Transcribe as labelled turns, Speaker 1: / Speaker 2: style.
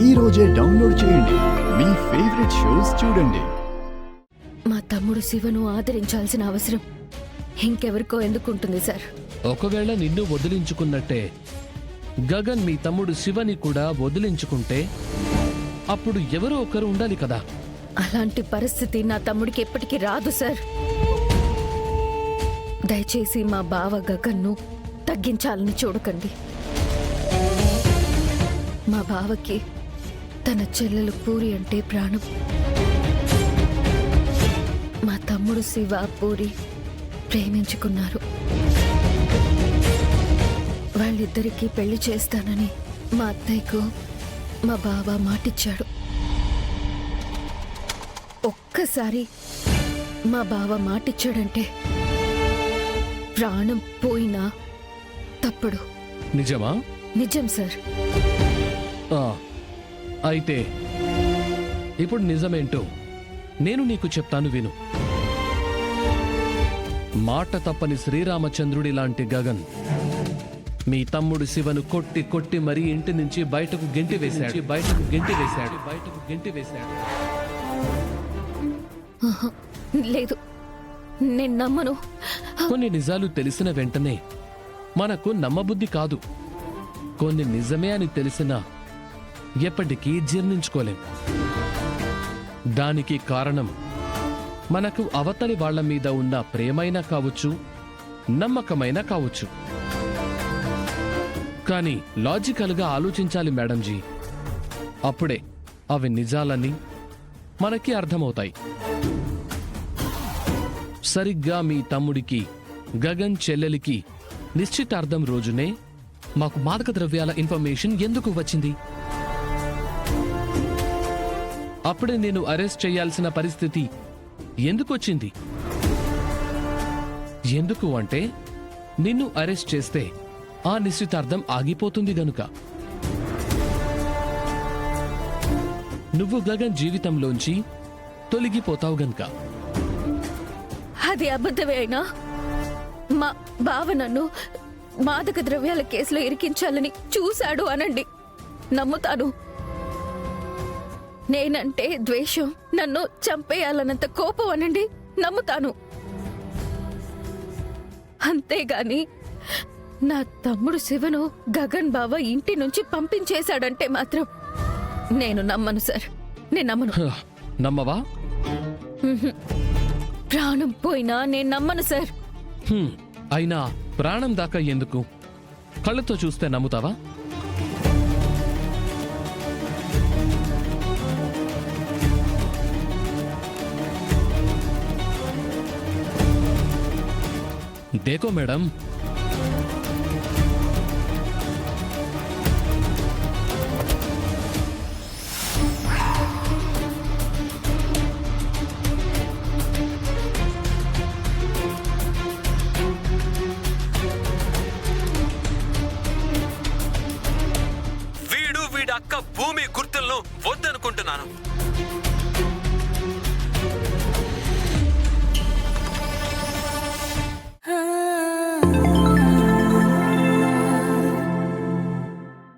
Speaker 1: ఈ రోజే డౌన్లోడ్ చేయండి. మీ ఫేవరెట్ షోస్ చూడండి.
Speaker 2: మా తమ్ముడు శివను ఆదరించాల్సిన అవసరం ఇంకెవరికో ఎందుకుంటుంది సార్?
Speaker 3: ఒకవేళ నిన్ను వదిలించుకున్నట్టే గగన్ మీ తమ్ముడు శివని కూడా వదిలించుకుంటే అప్పుడు ఎవరో ఒకరు ఉండాలి కదా.
Speaker 2: అలాంటి పరిస్థితి నా తమ్ముడికి ఎప్పటికీ రాదు సార్. దయచేసి మా బావ గగన్ను తగ్గించాలని చూడకండి. మా బావకి తన చెల్లెలు పూరి అంటే ప్రాణం. మా తమ్ముడు శివ పూరి ప్రేమించుకున్నారు. వాళ్ళిద్దరికీ పెళ్లి చేస్తానని మా అత్తయ్యకు మా బావ మాటిచ్చాడు. ఒక్కసారి మా బావ మాటిచ్చాడంటే ప్రాణం పోయినా తప్పడు.
Speaker 3: నిజమా?
Speaker 2: నిజం సార్.
Speaker 3: అయితే ఇప్పుడు నిజమేంటో నేను నీకు చెప్తాను, విను. మాట తప్పని శ్రీరామచంద్రుడి లాంటి గగన్ మీ తమ్ముడు శివను కొట్టి కొట్టి మరీ ఇంటి నుంచి బయటకు గెంటి వేశాడు.
Speaker 2: లేదు, నేను నమ్మను.
Speaker 3: కొన్ని నిజాలు తెలిసిన వెంటనే మనకు నమ్మబుద్ధి కాదు. కొన్ని నిజమే అని తెలిసినా ఎప్పటికీ జీర్ణించుకోలేం. దానికి కారణం మనకు అవతలి వాళ్ల మీద ఉన్న ప్రేమైనా కావచ్చు, నమ్మకమైనా కావచ్చు. కానీ లాజికల్గా ఆలోచించాలి మేడంజీ. అప్పుడే అవి నిజాలని మనకి అర్థమవుతాయి. సరిగ్గా మీ తమ్ముడికి గగన్ చెల్లెలికి నిశ్చితార్థం రోజునే మాకు మాదక ద్రవ్యాల ఇన్ఫర్మేషన్ ఎందుకు వచ్చింది? అప్పుడే నేను అరెస్ట్ చేయాల్సిన పరిస్థితి ఎందుకు వచ్చింది? ఎందుకు అంటే నిన్ను అరెస్ట్ చేస్తే ఆ నిశ్చితార్థం ఆగిపోతుంది గనుక. నువ్వు గగన్ జీవితంలోంచి తొలగిపోతావు గనుక.
Speaker 2: అది అబద్ధమే అయినా మా బావ నన్ను మాదక ద్రవ్యాల కేసులో ఇరికించాలని చూశాడు అనండి, నమ్ముతాను. నేనంటే ద్వేషం, నన్ను చంపేయాలన్నంత కోపం అనండి, నమ్ముతాను. అంతేగాని నా తమ్ముడు శివను గగన్ బావ ఇంటి నుంచి పంపించేశాడంటే మాత్రం నేను నమ్మను సార్. నేను నమ్మను.
Speaker 3: నమ్మవా?
Speaker 2: ప్రాణం పోయినా నేను నమ్మను సార్.
Speaker 3: అయినా ప్రాణం దాకా ఎందుకు? కళ్ళతో చూస్తే నమ్ముతావా? देखो मैडम,